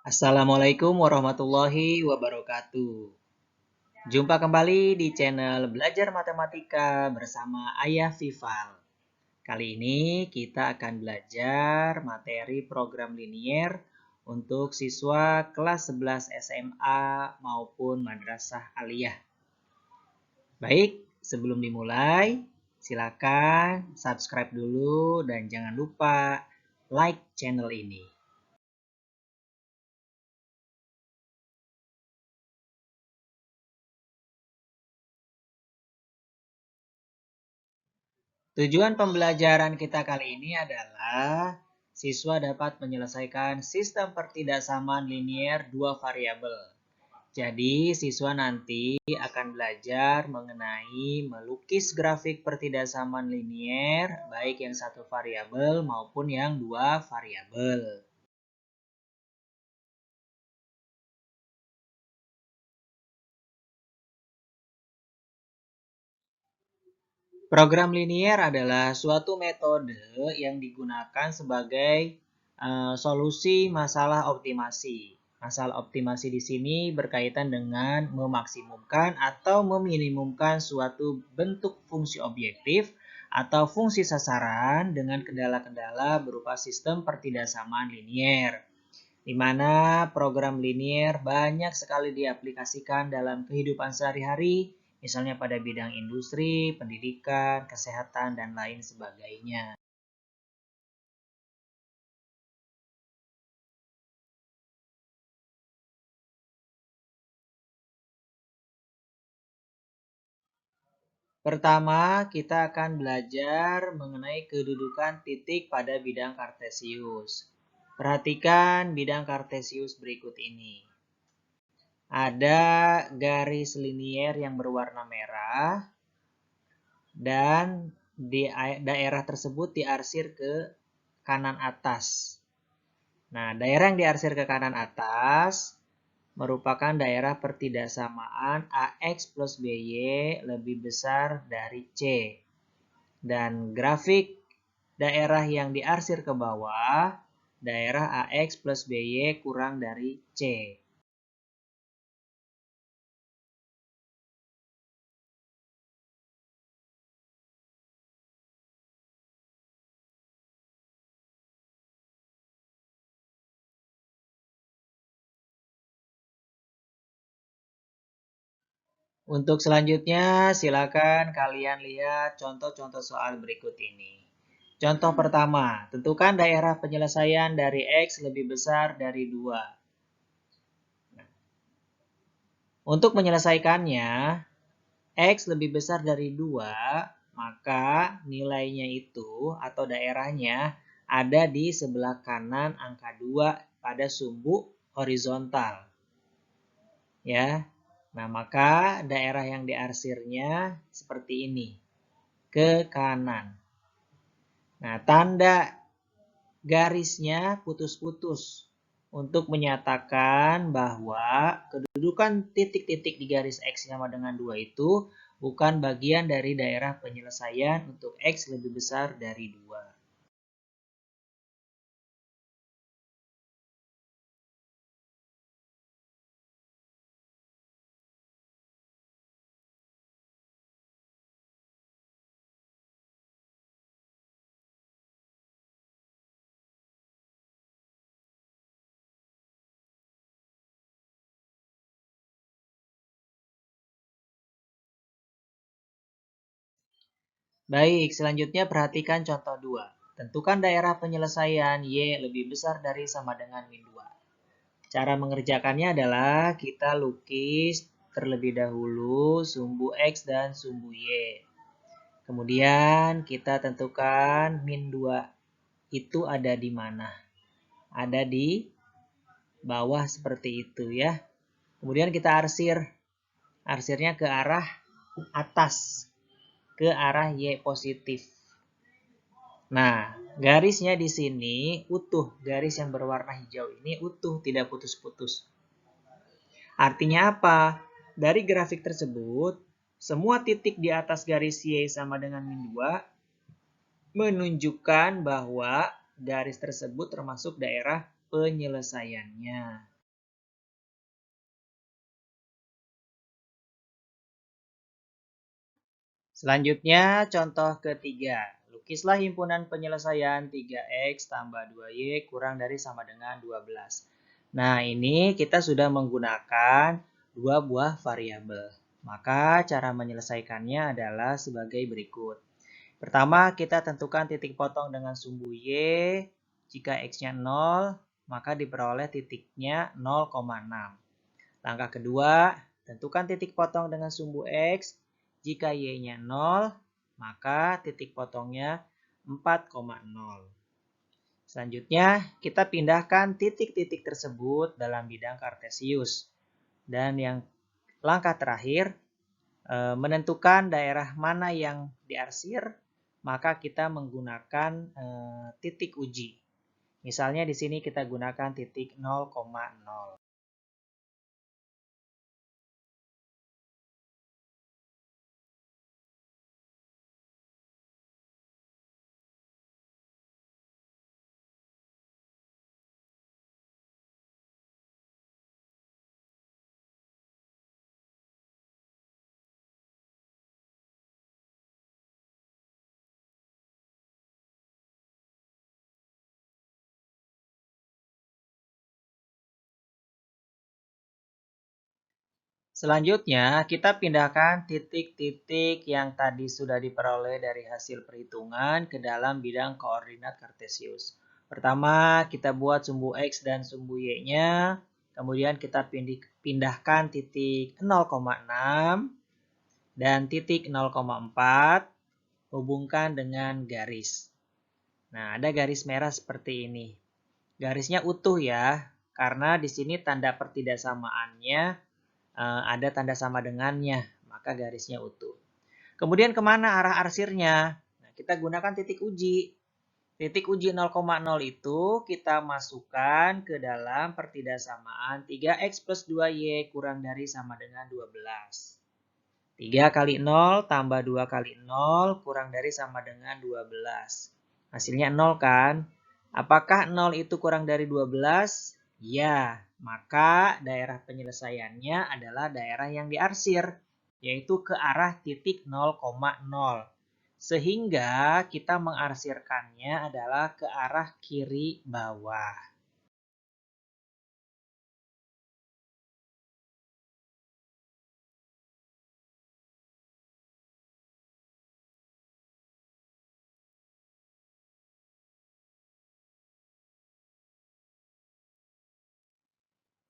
Assalamualaikum warahmatullahi wabarakatuh. Jumpa kembali di channel Belajar Matematika bersama Ayah Vival. Kali ini kita akan belajar materi program linier untuk siswa kelas 11 SMA maupun Madrasah Aliyah. Baik, sebelum dimulai, silakan subscribe dulu dan jangan lupa like channel ini. Tujuan pembelajaran kita kali ini adalah siswa dapat menyelesaikan sistem pertidaksamaan linier dua variabel. Jadi, siswa nanti akan belajar mengenai melukis grafik pertidaksamaan linier, baik yang satu variabel maupun yang dua variabel. Program linier adalah suatu metode yang digunakan sebagai solusi masalah optimasi. Masalah optimasi di sini berkaitan dengan memaksimumkan atau meminimumkan suatu bentuk fungsi objektif atau fungsi sasaran dengan kendala-kendala berupa sistem pertidaksamaan linier, di mana program linier banyak sekali diaplikasikan dalam kehidupan sehari-hari, misalnya pada bidang industri, pendidikan, kesehatan, dan lain sebagainya. Pertama, kita akan belajar mengenai kedudukan titik pada bidang kartesius. Perhatikan bidang kartesius berikut ini. Ada garis linier yang berwarna merah, dan di daerah tersebut diarsir ke kanan atas. Nah, daerah yang diarsir ke kanan atas merupakan daerah pertidaksamaan AX plus BY lebih besar dari C. Dan grafik daerah yang diarsir ke bawah, daerah AX plus BY kurang dari C. Untuk selanjutnya, silakan kalian lihat contoh-contoh soal berikut ini. Contoh pertama, tentukan daerah penyelesaian dari X lebih besar dari 2. Untuk menyelesaikannya, X lebih besar dari 2, maka nilainya itu atau daerahnya ada di sebelah kanan angka 2 pada sumbu horizontal. Ya. Nah, maka daerah yang diarsirnya seperti ini, ke kanan. Nah, tanda garisnya putus-putus untuk menyatakan bahwa kedudukan titik-titik di garis X sama dengan 2 itu bukan bagian dari daerah penyelesaian untuk X lebih besar dari 2. Baik, selanjutnya perhatikan contoh 2. Tentukan daerah penyelesaian Y lebih besar dari sama dengan min 2. Cara mengerjakannya adalah kita lukis terlebih dahulu sumbu X dan sumbu Y. Kemudian kita tentukan min 2 itu ada di mana. Ada di bawah seperti itu ya. Kemudian kita arsir. Arsirnya ke arah atas. Ke arah Y positif. Nah, garisnya di sini utuh. Garis yang berwarna hijau ini utuh, tidak putus-putus. Artinya apa? Dari grafik tersebut, semua titik di atas garis Y sama dengan min 2 menunjukkan bahwa garis tersebut termasuk daerah penyelesaiannya. Selanjutnya, contoh ketiga. Lukislah himpunan penyelesaian 3x tambah 2y kurang dari sama dengan 12. Nah, ini kita sudah menggunakan dua buah variabel. Maka cara menyelesaikannya adalah sebagai berikut. Pertama, kita tentukan titik potong dengan sumbu y. Jika x-nya 0, maka diperoleh titiknya 0,6. Langkah kedua, tentukan titik potong dengan sumbu x. Jika y-nya 0, maka titik potongnya 4,0. Selanjutnya, kita pindahkan titik-titik tersebut dalam bidang kartesius. Dan yang langkah terakhir, menentukan daerah mana yang diarsir, maka kita menggunakan titik uji. Misalnya di sini kita gunakan titik 0,0. Selanjutnya, kita pindahkan titik-titik yang tadi sudah diperoleh dari hasil perhitungan ke dalam bidang koordinat kartesius. Pertama, kita buat sumbu x dan sumbu y-nya. Kemudian kita pindahkan titik 0,6 dan titik 0,4. Hubungkan dengan garis. Nah, ada garis merah seperti ini. Garisnya utuh ya, karena di sini tanda pertidaksamaannya ada tanda sama dengannya, maka garisnya utuh. Kemudian kemana arah arsirnya? Nah, kita gunakan titik uji. Titik uji 0,0 itu kita masukkan ke dalam pertidaksamaan 3x plus 2y kurang dari sama dengan 12. 3 kali 0 tambah 2 kali 0 kurang dari sama dengan 12. Hasilnya 0 kan? Apakah 0 itu kurang dari 12? Ya, maka daerah penyelesaiannya adalah daerah yang diarsir, yaitu ke arah titik 0,0. Sehingga kita mengarsirkannya adalah ke arah kiri bawah.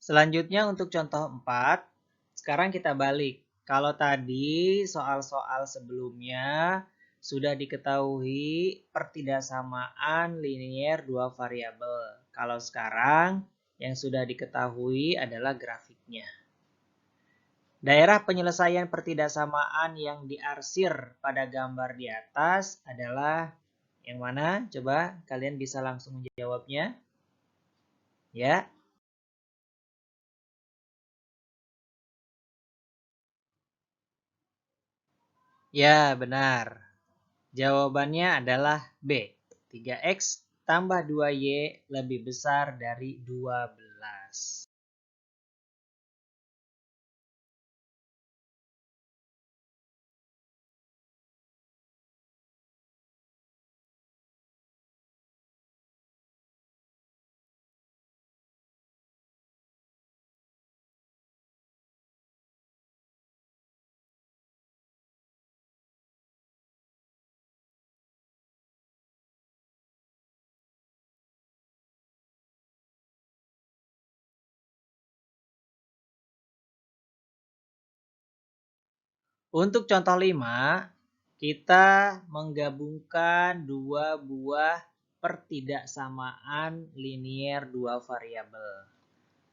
Selanjutnya untuk contoh 4, sekarang kita balik. Kalau tadi soal-soal sebelumnya sudah diketahui pertidaksamaan linier dua variabel. Kalau sekarang yang sudah diketahui adalah grafiknya. Daerah penyelesaian pertidaksamaan yang diarsir pada gambar di atas adalah yang mana? Coba kalian bisa langsung menjawabnya. Ya. Ya, benar. Jawabannya adalah B. 3x tambah 2y lebih besar dari 12. Untuk contoh 5, kita menggabungkan dua buah pertidaksamaan linier dua variabel.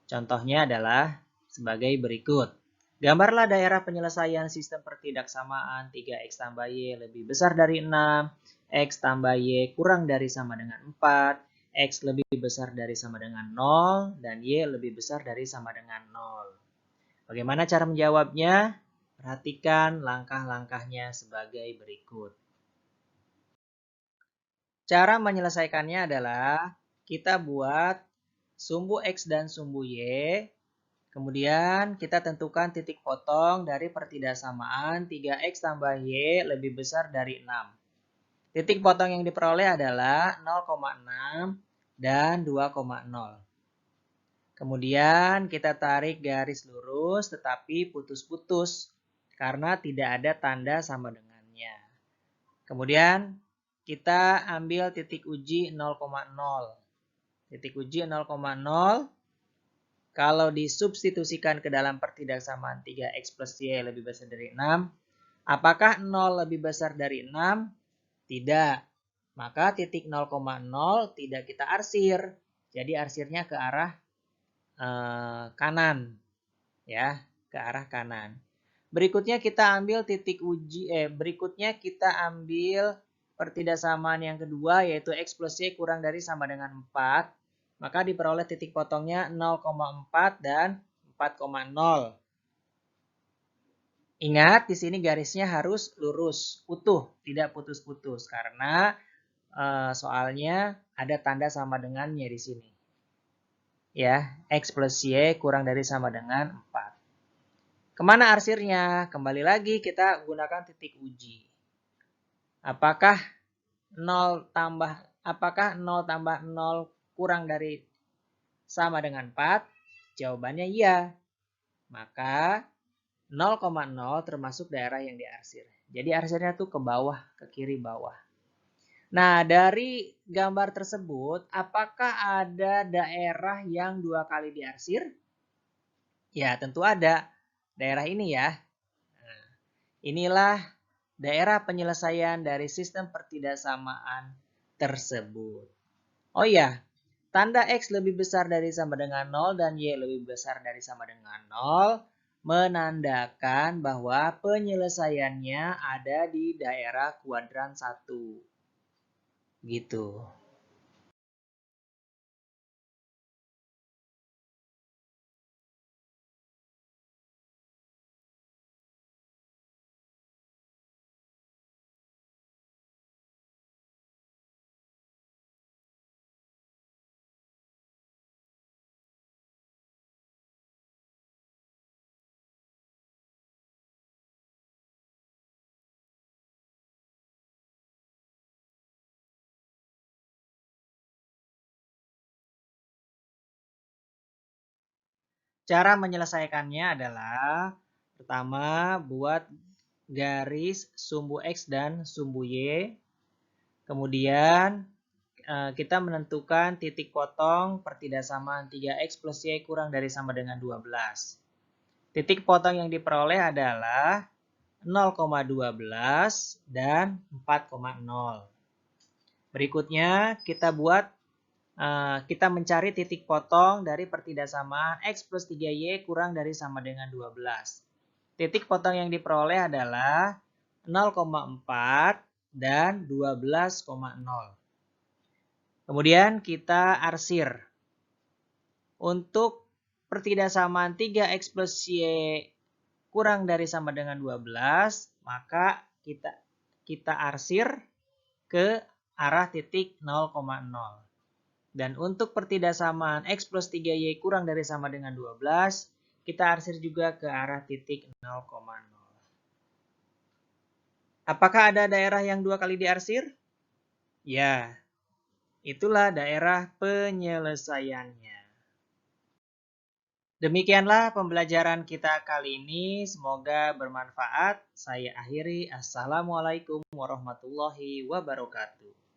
Contohnya adalah sebagai berikut. Gambarlah daerah penyelesaian sistem pertidaksamaan 3x tambah y lebih besar dari 6, x tambah y kurang dari sama dengan 4, x lebih besar dari sama dengan 0, dan y lebih besar dari sama dengan 0. Bagaimana cara menjawabnya? Perhatikan langkah-langkahnya sebagai berikut. Cara menyelesaikannya adalah kita buat sumbu x dan sumbu y. Kemudian kita tentukan titik potong dari pertidaksamaan 3x tambah y lebih besar dari 6. Titik potong yang diperoleh adalah 0,6 dan 2,0. Kemudian kita tarik garis lurus tetapi putus-putus karena tidak ada tanda sama dengannya. Kemudian kita ambil titik uji 0,0. Titik uji 0,0 kalau disubstitusikan ke dalam pertidaksamaan 3x plus y lebih besar dari 6, apakah 0 lebih besar dari 6? Tidak. Maka titik 0,0 tidak kita arsir. Jadi arsirnya ke arah kanan. Ya, ke arah kanan. Berikutnya kita ambil titik uji, berikutnya kita ambil pertidaksamaan yang kedua yaitu x plus y kurang dari sama dengan 4. Maka diperoleh titik potongnya 0,4 dan 4,0. Ingat di sini garisnya harus lurus, utuh, tidak putus-putus karena soalnya ada tanda sama dengannya di sini. Ya, x plus y kurang dari sama dengan 4. Kemana arsirnya? Kembali lagi kita gunakan titik uji. Apakah 0 tambah 0 kurang dari sama dengan 4? Jawabannya iya. Maka 0,0 termasuk daerah yang diarsir. Jadi arsirnya tuh ke bawah, ke kiri bawah. Nah, dari gambar tersebut, apakah ada daerah yang 2 kali diarsir? Ya, tentu ada. Daerah ini ya. Nah, inilah daerah penyelesaian dari sistem pertidaksamaan tersebut. Oh iya, tanda X lebih besar dari sama dengan 0 dan Y lebih besar dari sama dengan 0 menandakan bahwa penyelesaiannya ada di daerah kuadran 1. Gitu. Cara menyelesaikannya adalah pertama buat garis sumbu X dan sumbu Y. Kemudian kita menentukan titik potong pertidaksamaan 3x plus y kurang dari sama dengan 12. Titik potong yang diperoleh adalah 0,12 dan 4,0. Berikutnya kita mencari titik potong dari pertidaksamaan x plus 3y kurang dari sama dengan 12. Titik potong yang diperoleh adalah 0,4 dan 12,0. Kemudian kita arsir. Untuk pertidaksamaan 3x plus y kurang dari sama dengan 12, maka kita arsir ke arah titik 0,0. Dan untuk pertidaksamaan x plus 3y kurang dari sama dengan 12, kita arsir juga ke arah titik 0,0. Apakah ada daerah yang 2 kali diarsir? Ya, itulah daerah penyelesaiannya. Demikianlah pembelajaran kita kali ini. Semoga bermanfaat. Saya akhiri. Assalamualaikum warahmatullahi wabarakatuh.